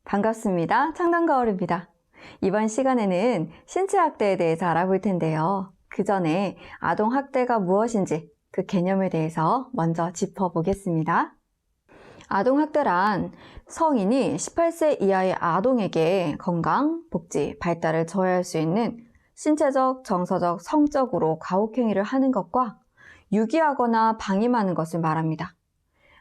반갑습니다. 창단거울입니다. 이번 시간에는 신체학대에 대해서 알아볼 텐데요. 그 전에 아동학대가 무엇인지 그 개념에 대해서 먼저 짚어보겠습니다. 아동학대란 성인이 18세 이하의 아동에게 건강, 복지, 발달을 저해할 수 있는 신체적, 정서적, 성적으로 가혹행위를 하는 것과 유기하거나 방임하는 것을 말합니다.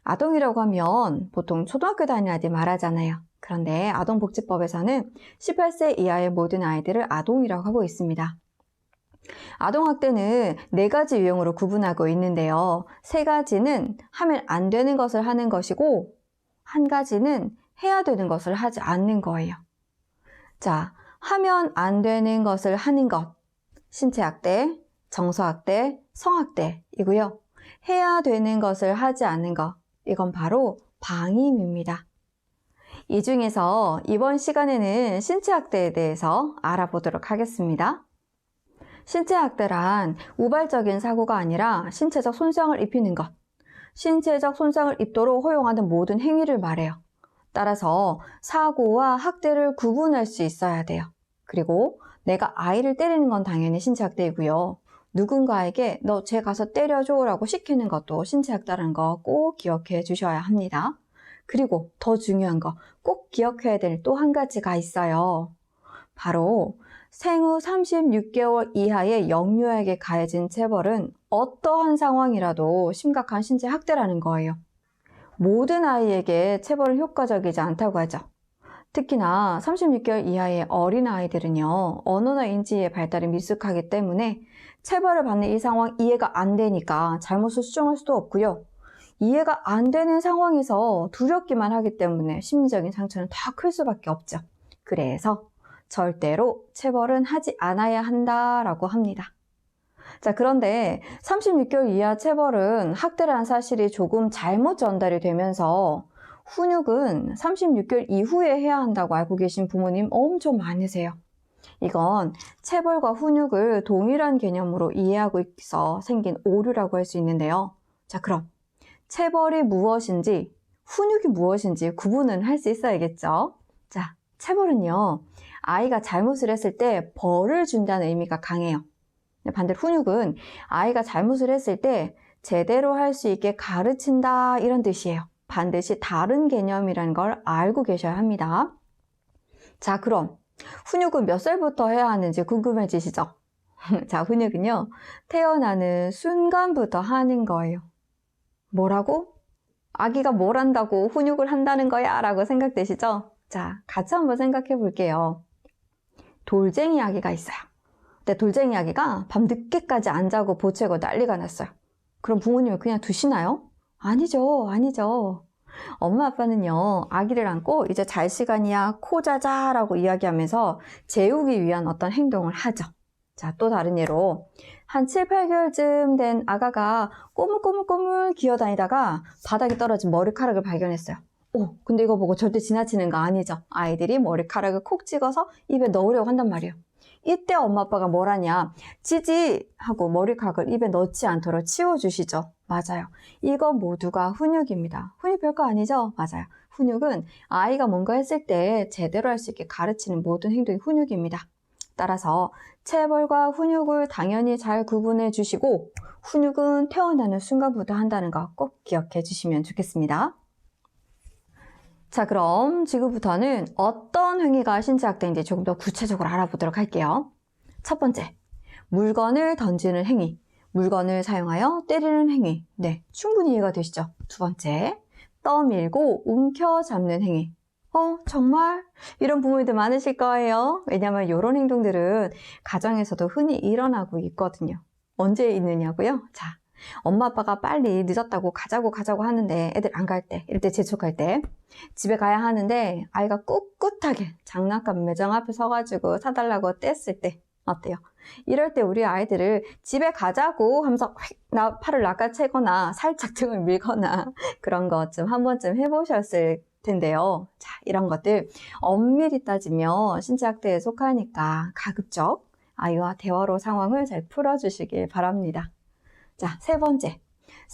아동이라고 하면 보통 초등학교 다니는 아이들 말하잖아요. 그런데 아동복지법에서는 18세 이하의 모든 아이들을 아동이라고 하고 있습니다. 아동학대는 4가지 유형으로 구분하고 있는데요. 3가지는 하면 안 되는 것을 하는 것이고 1가지는 해야 되는 것을 하지 않는 거예요. 자, 하면 안 되는 것을 하는 것, 신체학대, 정서학대, 성학대이고요. 해야 되는 것을 하지 않는 것, 이건 바로 방임입니다. 이 중에서 이번 시간에는 신체학대에 대해서 알아보도록 하겠습니다. 신체학대란 우발적인 사고가 아니라 신체적 손상을 입히는 것, 신체적 손상을 입도록 허용하는 모든 행위를 말해요. 따라서 사고와 학대를 구분할 수 있어야 돼요. 그리고 내가 아이를 때리는 건 당연히 신체학대이고요. 누군가에게 너 쟤 가서 때려줘 라고 시키는 것도 신체학대라는 거 꼭 기억해 주셔야 합니다. 그리고 더 중요한 거 꼭 기억해야 될 또 한 가지가 있어요. 바로 생후 36개월 이하의 영유아에게 가해진 체벌은 어떠한 상황이라도 심각한 신체 학대라는 거예요. 모든 아이에게 체벌은 효과적이지 않다고 하죠. 특히나 36개월 이하의 어린 아이들은요, 언어나 인지의 발달이 미숙하기 때문에 체벌을 받는 이 상황 이해가 안 되니까 잘못을 수정할 수도 없고요. 이해가 안 되는 상황에서 두렵기만 하기 때문에 심리적인 상처는 더 클 수밖에 없죠. 그래서 절대로 체벌은 하지 않아야 한다라고 합니다. 자, 그런데 36개월 이하 체벌은 학대라는 사실이 조금 잘못 전달이 되면서 훈육은 36개월 이후에 해야 한다고 알고 계신 부모님 엄청 많으세요. 이건 체벌과 훈육을 동일한 개념으로 이해하고 있어 생긴 오류라고 할 수 있는데요. 자, 그럼 체벌이 무엇인지 훈육이 무엇인지 구분은 할 수 있어야겠죠. 자, 체벌은요, 아이가 잘못을 했을 때 벌을 준다는 의미가 강해요. 반대로 훈육은 아이가 잘못을 했을 때 제대로 할 수 있게 가르친다 이런 뜻이에요. 반드시 다른 개념이라는 걸 알고 계셔야 합니다. 자, 그럼 훈육은 몇 살부터 해야 하는지 궁금해지시죠? 자, 훈육은요, 태어나는 순간부터 하는 거예요. 뭐라고? 아기가 뭘 한다고 훈육을 한다는 거야? 라고 생각되시죠? 자, 같이 한번 생각해 볼게요. 돌쟁이 아기가 있어요. 근데 돌쟁이 아기가 밤 늦게까지 안 자고 보채고 난리가 났어요. 그럼 부모님은 그냥 두시나요? 아니죠, 아니죠. 엄마 아빠는요, 아기를 안고 이제 잘 시간이야, 코 자자 라고 이야기하면서 재우기 위한 어떤 행동을 하죠. 자, 또 다른 예로 한 7, 8개월쯤 된 아가가 꼬물꼬물꼬물 기어다니다가 바닥에 떨어진 머리카락을 발견했어요. 근데 이거 보고 절대 지나치는 거 아니죠. 아이들이 머리카락을 콕 찍어서 입에 넣으려고 한단 말이에요. 이때 엄마 아빠가 뭘 하냐, 지지 하고 머리카락을 입에 넣지 않도록 치워주시죠. 맞아요. 이거 모두가 훈육입니다. 훈육 별거 아니죠? 맞아요. 훈육은 아이가 뭔가 했을 때 제대로 할 수 있게 가르치는 모든 행동이 훈육입니다. 따라서 체벌과 훈육을 당연히 잘 구분해 주시고 훈육은 태어나는 순간부터 한다는 거 꼭 기억해 주시면 좋겠습니다. 자, 그럼 지금부터는 어떤 행위가 신체학대인지 조금 더 구체적으로 알아보도록 할게요. 첫 번째, 물건을 던지는 행위, 물건을 사용하여 때리는 행위. 네, 충분히 이해가 되시죠? 두 번째, 떠밀고 움켜잡는 행위. 정말? 이런 부모님들 많으실 거예요. 왜냐하면 이런 행동들은 가정에서도 흔히 일어나고 있거든요. 언제 있느냐고요? 자, 엄마 아빠가 빨리 늦었다고 가자고 하는데 애들 안 갈 때, 이럴 때 재촉할 때 집에 가야 하는데 아이가 꿋꿋하게 장난감 매장 앞에 서가지고 사달라고 뗐을 때 어때요? 이럴 때 우리 아이들을 집에 가자고 하면서 팔을 낚아채거나 살짝 등을 밀거나 그런 것 좀 한 번쯤 해보셨을 텐데요. 자, 이런 것들 엄밀히 따지면 신체학대에 속하니까 가급적 아이와 대화로 상황을 잘 풀어주시길 바랍니다. 자, 세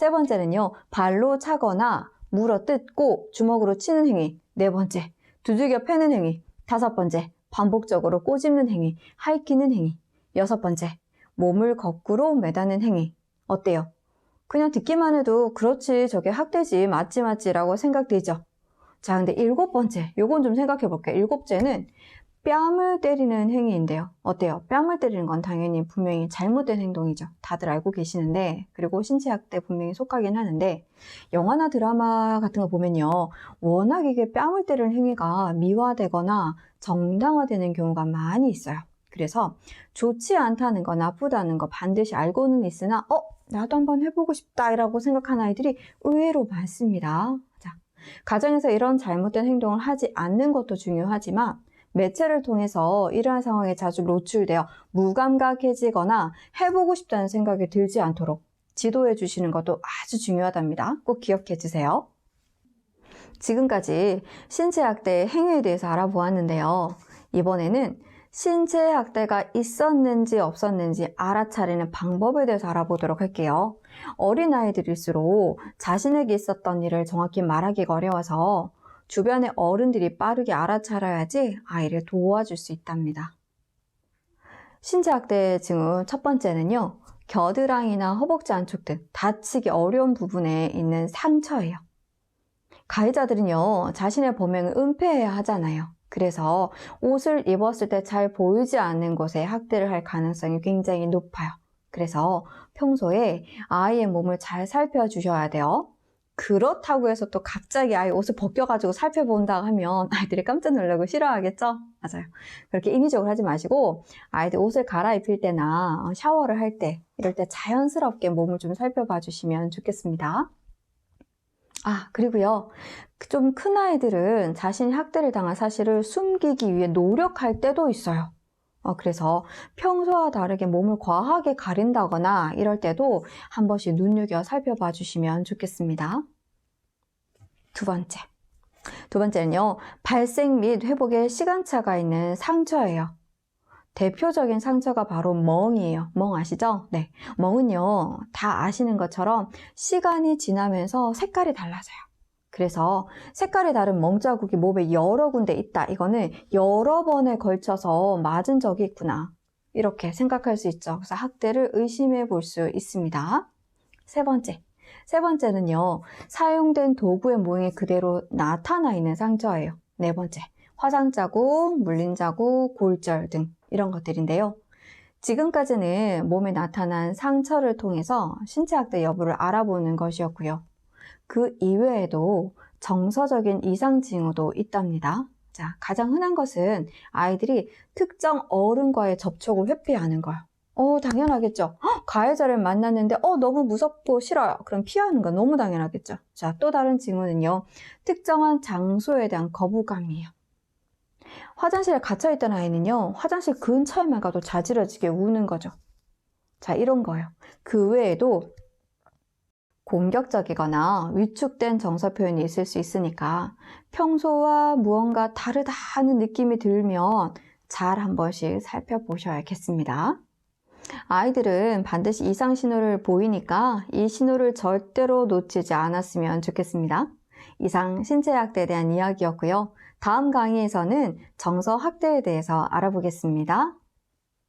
번째는요, 발로 차거나 물어뜯고 주먹으로 치는 행위. 네 번째, 두들겨 패는 행위. 5번째, 반복적으로 꼬집는 행위, 핥기는 행위. 6번째, 몸을 거꾸로 매다는 행위. 어때요? 그냥 듣기만 해도 그렇지, 저게 학대지, 맞지라고 생각되죠? 자, 근데 7번째, 요건 좀 생각해 볼게요. 7째는 뺨을 때리는 행위인데요. 어때요? 뺨을 때리는 건 당연히 분명히 잘못된 행동이죠. 다들 알고 계시는데, 그리고 신체학대 분명히 속하긴 하는데, 영화나 드라마 같은 거 보면요, 워낙 이게 뺨을 때리는 행위가 미화되거나 정당화되는 경우가 많이 있어요. 그래서 좋지 않다는 거, 나쁘다는 거 반드시 알고는 있으나, 나도 한번 해보고 싶다라고 생각하는 아이들이 의외로 많습니다. 자, 가정에서 이런 잘못된 행동을 하지 않는 것도 중요하지만, 매체를 통해서 이러한 상황에 자주 노출되어 무감각해지거나 해보고 싶다는 생각이 들지 않도록 지도해 주시는 것도 아주 중요하답니다. 꼭 기억해 주세요. 지금까지 신체학대의 행위에 대해서 알아보았는데요. 이번에는 신체학대가 있었는지 없었는지 알아차리는 방법에 대해서 알아보도록 할게요. 어린아이들일수록 자신에게 있었던 일을 정확히 말하기가 어려워서 주변의 어른들이 빠르게 알아차려야지 아이를 도와줄 수 있답니다. 신체학대의 징후 첫 번째는요, 겨드랑이나 허벅지 안쪽 등 다치기 어려운 부분에 있는 상처예요. 가해자들은요, 자신의 범행을 은폐해야 하잖아요. 그래서 옷을 입었을 때 잘 보이지 않는 곳에 학대를 할 가능성이 굉장히 높아요. 그래서 평소에 아이의 몸을 잘 살펴주셔야 돼요. 그렇다고 해서 또 갑자기 아이 옷을 벗겨가지고 살펴본다 하면 아이들이 깜짝 놀라고 싫어하겠죠? 맞아요. 그렇게 인위적으로 하지 마시고 아이들 옷을 갈아입힐 때나 샤워를 할 때 이럴 때 자연스럽게 몸을 좀 살펴봐 주시면 좋겠습니다. 그리고요. 좀 큰 아이들은 자신이 학대를 당한 사실을 숨기기 위해 노력할 때도 있어요. 그래서 평소와 다르게 몸을 과하게 가린다거나 이럴 때도 한 번씩 눈여겨 살펴봐 주시면 좋겠습니다. 두 번째는요, 발생 및 회복에 시간차가 있는 상처예요. 대표적인 상처가 바로 멍이에요. 멍 아시죠? 네. 멍은요, 다 아시는 것처럼 시간이 지나면서 색깔이 달라져요. 그래서 색깔이 다른 멍자국이 몸에 여러 군데 있다. 이거는 여러 번에 걸쳐서 맞은 적이 있구나. 이렇게 생각할 수 있죠. 그래서 학대를 의심해 볼 수 있습니다. 세 번째는요, 사용된 도구의 모양이 그대로 나타나 있는 상처예요. 네 번째, 화상 자국, 물린 자국, 골절 등 이런 것들인데요. 지금까지는 몸에 나타난 상처를 통해서 신체학대 여부를 알아보는 것이었고요. 그 이외에도 정서적인 이상 징후도 있답니다. 자, 가장 흔한 것은 아이들이 특정 어른과의 접촉을 회피하는 거예요. 당연하겠죠. 가해자를 만났는데 너무 무섭고 싫어요. 그럼 피하는 건 너무 당연하겠죠. 자, 또 다른 징후는요, 특정한 장소에 대한 거부감이에요. 화장실에 갇혀있던 아이는요, 화장실 근처에만 가도 자지러지게 우는 거죠. 자, 이런 거예요. 그 외에도 공격적이거나 위축된 정서 표현이 있을 수 있으니까 평소와 무언가 다르다는 느낌이 들면 잘 한 번씩 살펴보셔야겠습니다. 아이들은 반드시 이상 신호를 보이니까 이 신호를 절대로 놓치지 않았으면 좋겠습니다. 이상 신체학대에 대한 이야기였고요. 다음 강의에서는 정서학대에 대해서 알아보겠습니다.